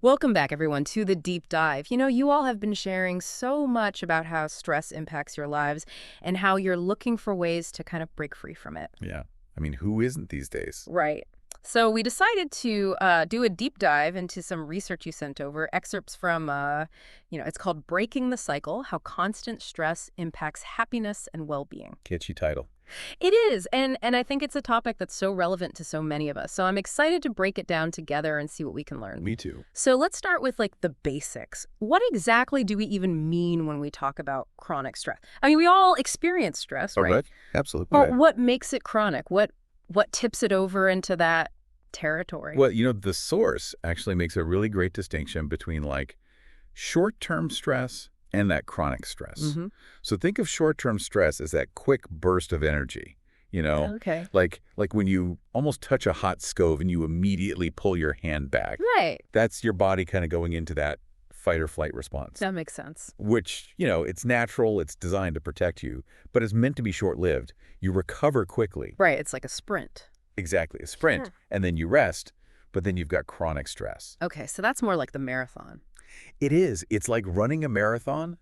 Welcome back, everyone, to the deep dive. You all have been sharing so much about how stress impacts your lives and how you're looking for ways to kind of break free from it. Yeah. I mean, who isn't these days? Right. So we decided to do a deep dive into some research you sent over, excerpts from, it's called Breaking the Cycle, How Constant Stress Impacts Happiness and Well-Being. Catchy title. It is, and I think it's a topic that's so relevant to so many of us. So I'm excited to break it down together and see what we can learn. Me too. So let's start with like the basics. What exactly do we even mean when we talk about chronic stress? I mean, we all experience stress, Oh, right? good. Absolutely. But Right. what makes it chronic? What tips it over into that territory? Well, the source actually makes a really great distinction between like short-term stress and that chronic stress. Mm-hmm. So think of short-term stress as that quick burst of energy, Okay. like when you almost touch a hot stove and you immediately pull your hand back. Right. That's your body kind of going into that fight or flight response, That makes sense. which, it's natural, it's designed to protect you, but it's meant to be short-lived. You recover quickly. Right. It's like a sprint. Exactly, a sprint, and then you rest, but then you've got chronic stress. Okay. So that's more like the marathon. It is. It's like running a marathon,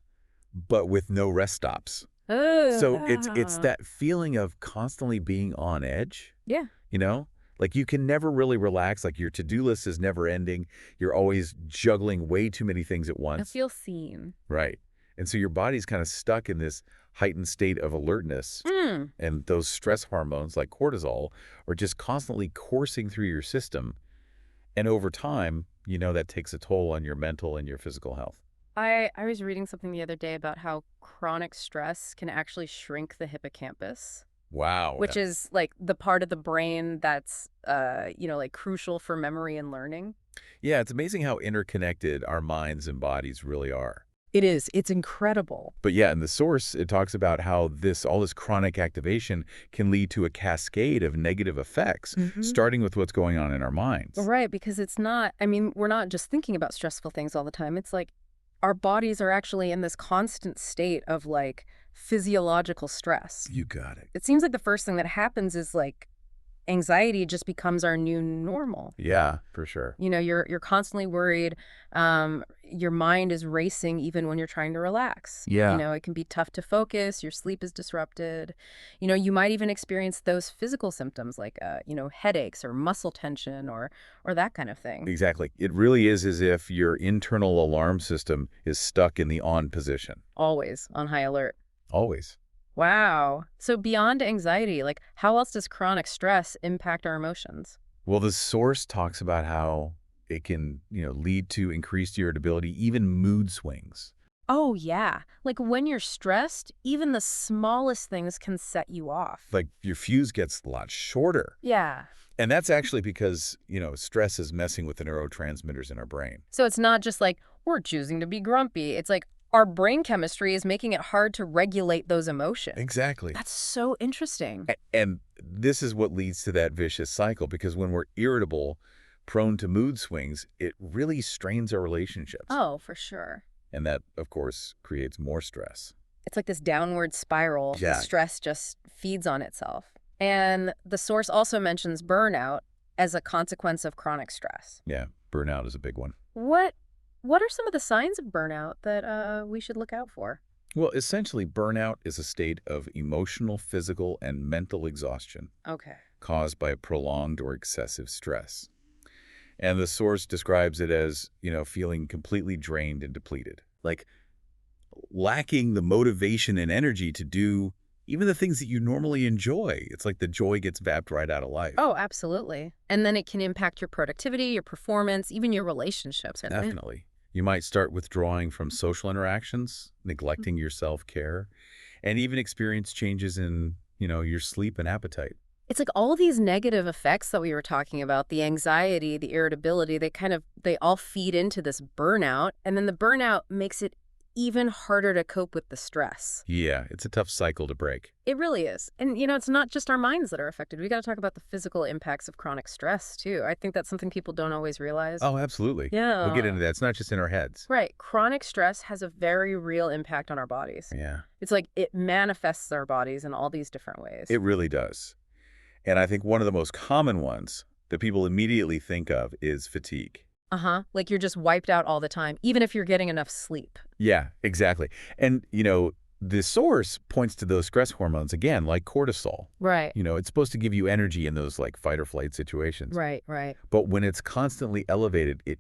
but with no rest stops. So it's Ugh. that feeling of constantly being on edge, Yeah. you know? Like you can never really relax, like your to-do list is never ending. You're always juggling way too many things at I once. feel seen. Right. And so your body's kind of stuck in this heightened state of alertness. Mm. And those stress hormones like cortisol are just constantly coursing through your system. And over time, that takes a toll on your mental and your physical health. I was reading something the other day about how chronic stress can actually shrink the hippocampus, Wow. which is like the part of the brain that's, like crucial for memory and learning. Yeah, it's amazing how interconnected our minds and bodies really are. It is. It's incredible. But yeah, in the source, it talks about how all this chronic activation can lead to a cascade of negative effects, Hmm. starting with what's going on in our minds. Right, because it's not, I mean, we're not just thinking about stressful things all the time. It's like our bodies are actually in this constant state of like physiological stress. You got it. It seems like the first thing that happens is like anxiety just becomes our new normal. Yeah, for sure. You're constantly worried. Your mind is racing even when you're trying to relax. Yeah. It can be tough to focus. Your sleep is disrupted. You might even experience those physical symptoms like, headaches or muscle tension or that kind of thing. Exactly. It really is as if your internal alarm system is stuck in the on position. Always on high alert. Always. Wow. So beyond anxiety, like how else does chronic stress impact our emotions? Well, the source talks about how it can, lead to increased irritability, even mood swings. Oh, yeah. Like when you're stressed, even the smallest things can set you off. Like your fuse gets a lot shorter. Yeah. And that's actually because, stress is messing with the neurotransmitters in our brain. So it's not just like we're choosing to be grumpy. It's like our brain chemistry is making it hard to regulate those emotions. Exactly. That's so interesting. And this is what leads to that vicious cycle, because when we're irritable, prone to mood swings, it really strains our relationships. Oh, for sure. And that, of course, creates more stress. It's like this downward spiral. The Yeah. stress just feeds on itself. And the source also mentions burnout as a consequence of chronic stress. Yeah, burnout is a big one. What what are some of the signs of burnout that we should look out for? Well, essentially, burnout is a state of emotional, physical, and mental exhaustion Okay. caused by prolonged or excessive stress. And the source describes it as, feeling completely drained and depleted, like lacking the motivation and energy to do even the things that you normally enjoy. It's like the joy gets vapped right out of life. Oh, absolutely. And then it can impact your productivity, your performance, even your relationships. Definitely. You might start withdrawing from social interactions, neglecting your self-care, and even experience changes in, your sleep and appetite. It's like all these negative effects that we were talking about, the anxiety, the irritability, they all feed into this burnout. And then the burnout makes it even harder to cope with the stress. Yeah, it's a tough cycle to break. It really is. And, it's not just our minds that are affected. We got to talk about the physical impacts of chronic stress, too. I think that's something people don't always realize. Oh, absolutely. We'll get Yeah. into that. It's not just in our heads. Right. Chronic stress has a very real impact on our bodies. Yeah, It's like it manifests our bodies in all these different ways. it really does. And I think one of the most common ones that people immediately think of is fatigue. Uh-huh. Like you're just wiped out all the time, even if you're getting enough sleep. Yeah, exactly. And, the source points to those stress hormones again, like cortisol. Right. It's supposed to give you energy in those like fight or flight situations. Right, right. But when it's constantly elevated, it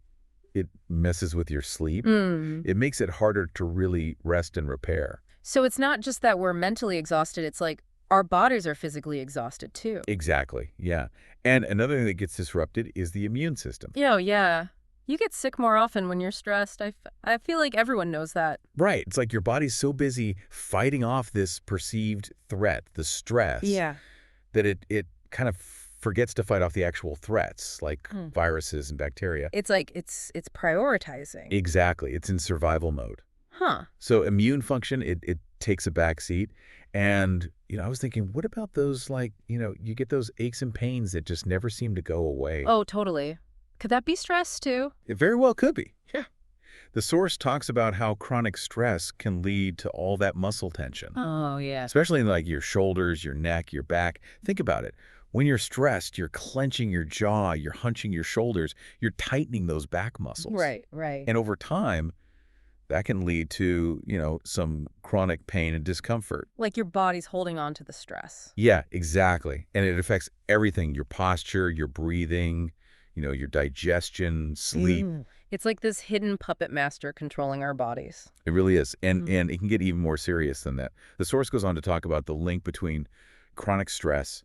messes with your sleep. Mm. It makes it harder to really rest and repair. So it's not just that we're mentally exhausted, it's like our bodies are physically exhausted too. Exactly. Yeah. And another thing that gets disrupted is the immune system. Yeah. You get sick more often when you're stressed. I feel like everyone knows that. Right. It's like your body's so busy fighting off this perceived threat, the stress, Yeah. that it kind of forgets to fight off the actual threats, like Hmm. viruses and bacteria. It's like it's prioritizing. Exactly. It's in survival mode. Huh. So immune function, it takes a back seat. And, I was thinking, what about those, like, you get those aches and pains that just never seem to go away? Oh, totally. Could that be stress too? It very well could be. Yeah. The source talks about how chronic stress can lead to all that muscle tension, Oh, yeah. especially in like your shoulders, your neck, your back. Think about it. When you're stressed, you're clenching your jaw, you're hunching your shoulders, you're tightening those back muscles. Right, right. And over time, that can lead to, some chronic pain and discomfort. Like your body's holding on to the stress. Yeah, exactly. And it affects everything, your posture, your breathing, your digestion, sleep. It's like this hidden puppet master controlling our bodies. It really is. And Mm. and it can get even more serious than that. The source goes on to talk about the link between chronic stress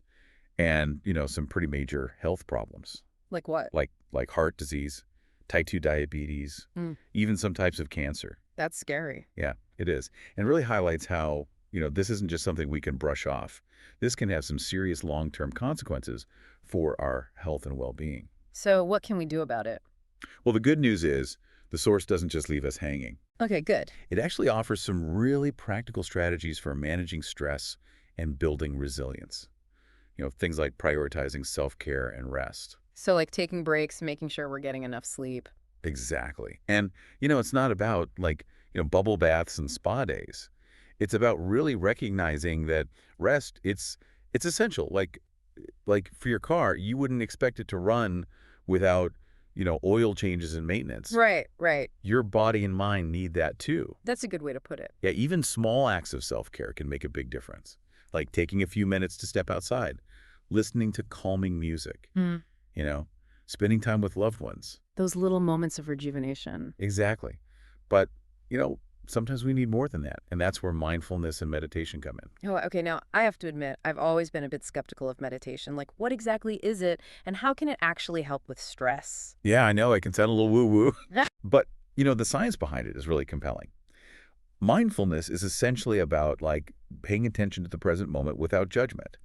and, some pretty major health problems, Like what? like heart disease, type 2 diabetes, Mm. even some types of cancer. That's scary. Yeah, it is. And really highlights how, this isn't just something we can brush off. This can have some serious long-term consequences for our health and well-being. So what can we do about it? Well, the good news is the source doesn't just leave us hanging. Okay, good. It actually offers some really practical strategies for managing stress and building resilience. Things like prioritizing self-care and rest. So like taking breaks, making sure we're getting enough sleep. Exactly. And, it's not about like, bubble baths and spa days. It's about really recognizing that rest, it's essential. Like for your car, you wouldn't expect it to run without, oil changes and maintenance. Right, right. Your body and mind need that too. That's a good way to put it. Yeah, even small acts of self-care can make a big difference. Like taking a few minutes to step outside, listening to calming music, Mm. you know, spending time with loved ones. Those little moments of rejuvenation. Exactly. But, sometimes we need more than that. And that's where mindfulness and meditation come in. Oh, okay. Now, I have to admit, I've always been a bit skeptical of meditation. Like, what exactly is it, and how can it actually help with stress? Yeah, I know. I can sound a little woo-woo. Yeah. But, the science behind it is really compelling. Mindfulness is essentially about, like, paying attention to the present moment without judgment.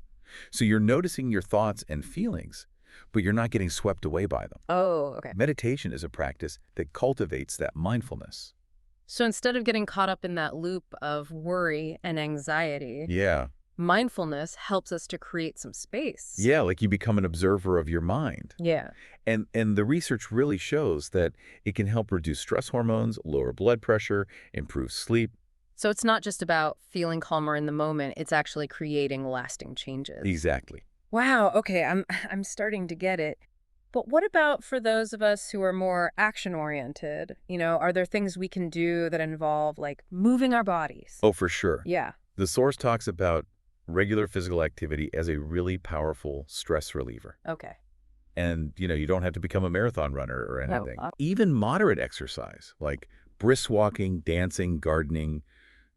So you're noticing your thoughts and feelings, but you're not getting swept away by them. Oh, okay. Meditation is a practice that cultivates that mindfulness. So instead of getting caught up in that loop of worry and anxiety, Yeah. mindfulness helps us to create some space. Yeah, like you become an observer of your mind. Yeah. And the research really shows that it can help reduce stress hormones, lower blood pressure, improve sleep. So it's not just about feeling calmer in the moment, it's actually creating lasting changes. Exactly. Wow, okay, I'm starting to get it. But what about for those of us who are more action-oriented? Are there things we can do that involve like moving our bodies? Oh, for sure. Yeah. The source talks about regular physical activity as a really powerful stress reliever. Okay. And, you don't have to become a marathon runner or No, anything. Even moderate exercise, like brisk walking, dancing, gardening,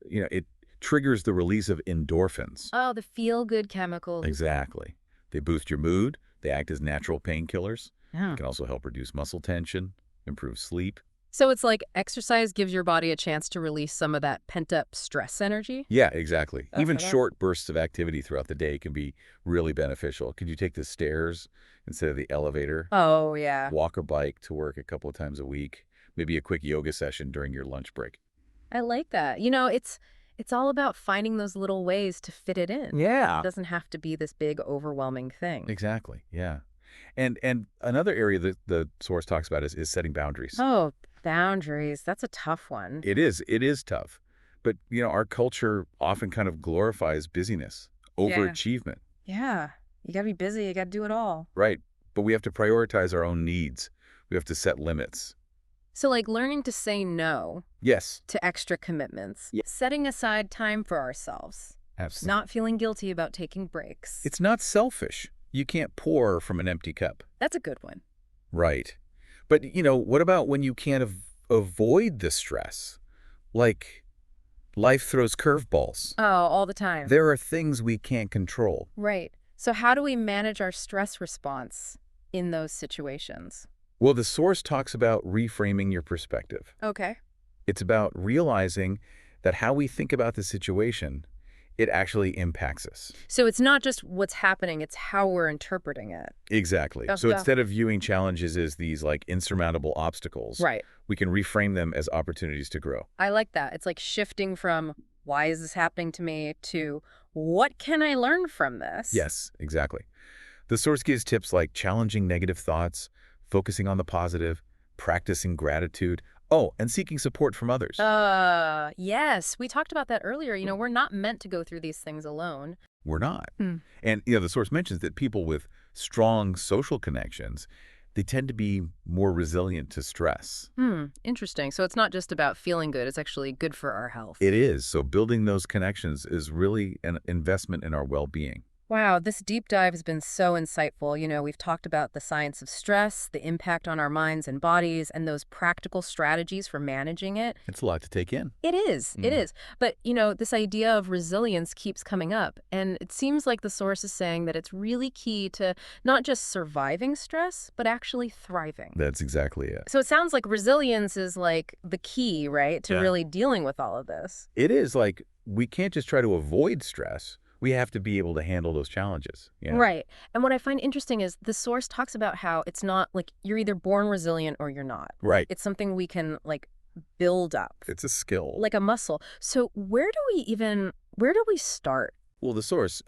it triggers the release of endorphins. Oh, the feel-good chemicals. Exactly. They boost your mood. They act as natural painkillers. Yeah. Can also help reduce muscle tension, improve sleep. So it's like exercise gives your body a chance to release some of that pent-up stress energy? Yeah, exactly. Even Okay. short bursts of activity throughout the day can be really beneficial. Could you take the stairs instead of the elevator? Oh, yeah. Walk or bike to work a couple of times a week? Maybe a quick yoga session during your lunch break. I like that. It's all about finding those little ways to fit it in. Yeah. It doesn't have to be this big, overwhelming thing. Exactly. Yeah. And another area that the source talks about is setting boundaries. Oh, boundaries. That's a tough one. It is tough. But, our culture often kind of glorifies busyness, Yeah. overachievement. Yeah. You gotta be busy. You gotta do it all. Right. But we have to prioritize our own needs We have to set limits. So like learning to say no Yes. to extra commitments, Yeah. setting aside time for ourselves, Absolutely. not feeling guilty about taking breaks. It's not selfish. You can't pour from an empty cup. That's a good one. Right. But, what about when you can't avoid the stress? Like, life throws curveballs. Oh, all the time. There are things we can't control. Right. So how do we manage our stress response in those situations? Well, the source talks about reframing your perspective. Okay. It's about realizing that how we think about the situation, it actually impacts us. So it's not just what's happening, it's how we're interpreting it. Exactly. Oh, So yeah. instead of viewing challenges as these like insurmountable obstacles, Right. we can reframe them as opportunities to grow. I like that. It's like shifting from why is this happening to me to what can I learn from this? Yes, exactly. The source gives tips like challenging negative thoughts, focusing on the positive, practicing gratitude, and seeking support from others. Yes. We talked about that earlier. We're not meant to go through these things alone. We're not. Hmm. And, the source mentions that people with strong social connections, they tend to be more resilient to stress. Interesting. So it's not just about feeling good. It's actually good for our health. It is. So building those connections is really an investment in our well-being. Wow, this deep dive has been so insightful. We've talked about the science of stress, the impact on our minds and bodies, and those practical strategies for managing it. It's a lot to take in. It is. It is. But, this idea of resilience keeps coming up. And it seems like the source is saying that it's really key to not just surviving stress, but actually thriving. That's exactly it. So it sounds like resilience is like the key, right, to Yeah. really dealing with all of this. It is like we can't just try to avoid stress. We have to be able to handle those challenges. Right. And what I find interesting is the source talks about how it's not like you're either born resilient or you're not. Right. It's something we can like build up, It's a skill. like a muscle. So where do we start? Well, the source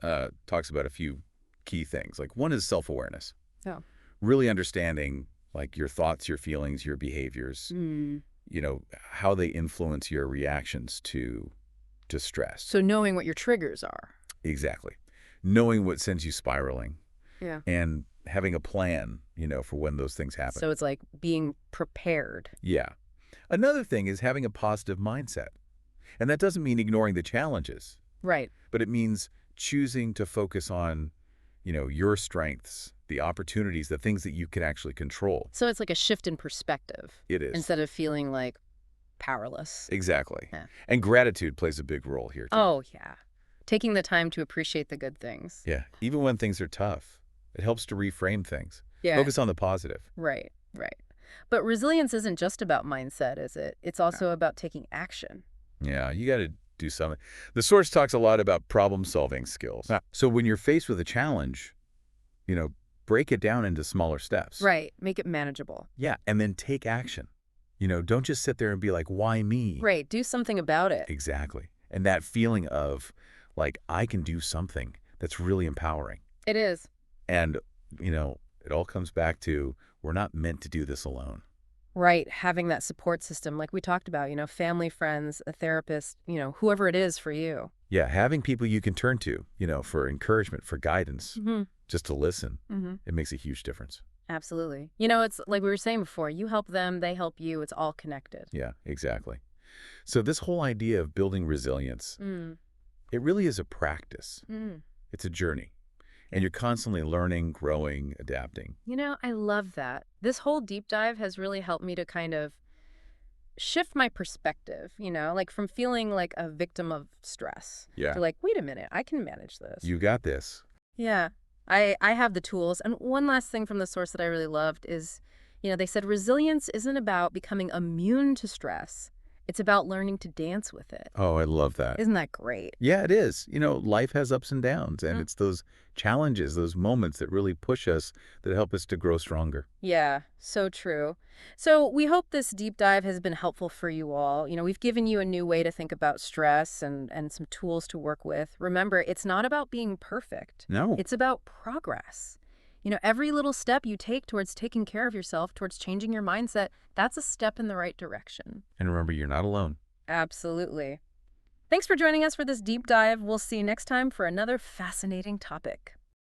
talks about a few key things. Like one is self-awareness. Oh. Really understanding like your thoughts, your feelings, your behaviors, how they influence your reactions to stress. So knowing what your triggers are. Exactly. Knowing what sends you spiraling Yeah. and having a plan, for when those things happen. So it's like being prepared. Yeah. Another thing is having a positive mindset. And that doesn't mean ignoring the challenges, Right. but it means choosing to focus on, your strengths, the opportunities, the things that you can actually control. So it's like a shift in perspective It is. instead of feeling like powerless. Exactly. Yeah. And gratitude plays a big role here, too. Oh, yeah. Taking the time to appreciate the good things. Yeah. Even when things are tough, it helps to reframe things. Yeah. Focus on the positive. Right, right. But resilience isn't just about mindset, is it? It's also about taking action. Yeah, you got to do something. The source talks a lot about problem-solving skills. So when you're faced with a challenge, break it down into smaller steps. Right. Make it manageable. Yeah, and then take action. Don't just sit there and be like, why me? Right. Do something about it. Exactly. And that feeling of, like, I can do something, that's really empowering. It is. And, it all comes back to we're not meant to do this alone. Right. Having that support system, like we talked about, family, friends, a therapist, whoever it is for you. Yeah, having people you can turn to, for encouragement, for guidance, just to listen, it makes a huge difference. Absolutely. It's like we were saying before, you help them, they help you. It's all connected. Yeah, exactly. So this whole idea of building resilience, it really is a practice. It's a journey. And you're constantly learning, growing, adapting. I love that. This whole deep dive has really helped me to kind of shift my perspective, like from feeling like a victim of stress Yeah. to like, wait a minute, I can manage this. You got this. Yeah. I have the tools. And one last thing from the source that I really loved is, they said resilience isn't about becoming immune to stress. It's about learning to dance with it. Oh, I love that. Isn't that great? Yeah, it is. Life has ups and downs, and it's those challenges, those moments that really push us, that help us to grow stronger. Yeah, so true. So we hope this deep dive has been helpful for you all. We've given you a new way to think about stress and some tools to work with. Remember, it's not about being perfect. No. It's about progress. Every little step you take towards taking care of yourself, towards changing your mindset, that's a step in the right direction. And remember, you're not alone. Absolutely. Thanks for joining us for this deep dive. We'll see you next time for another fascinating topic.